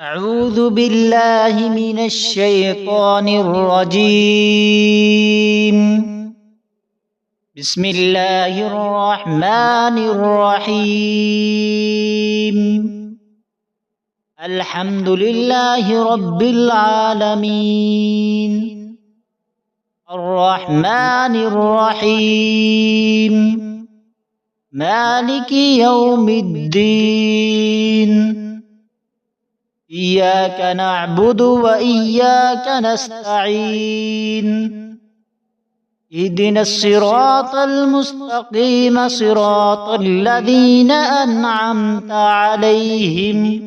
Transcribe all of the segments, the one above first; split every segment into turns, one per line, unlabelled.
أعوذ بالله من الشيطان الرجيم. بسم الله الرحمن الرحيم. الحمد لله رب العالمين الرحمن الرحيم مالك يوم الدين. إياك نعبد وإياك نستعين. اهدنا الصراط المستقيم صراط الذين أنعمت عليهم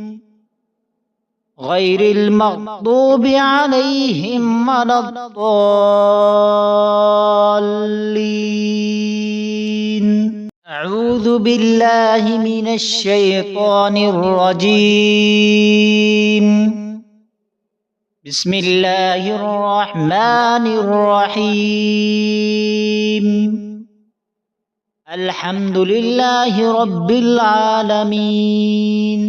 غير المغضوب عليهم ولا الضالين. أعوذ بالله من الشيطان الرجيم. بسم الله الرحمن الرحيم. الحمد لله رب العالمين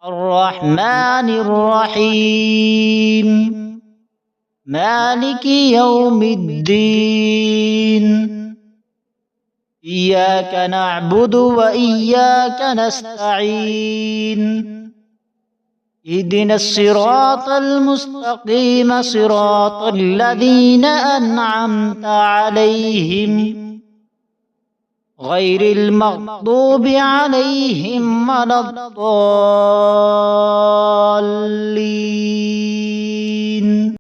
الرحمن الرحيم مالك يوم الدين. إياك نعبد وإياك نستعين. اهدنا الصراط المستقيم صراط الذين أنعمت عليهم غير المغضوب عليهم ولا الضالين.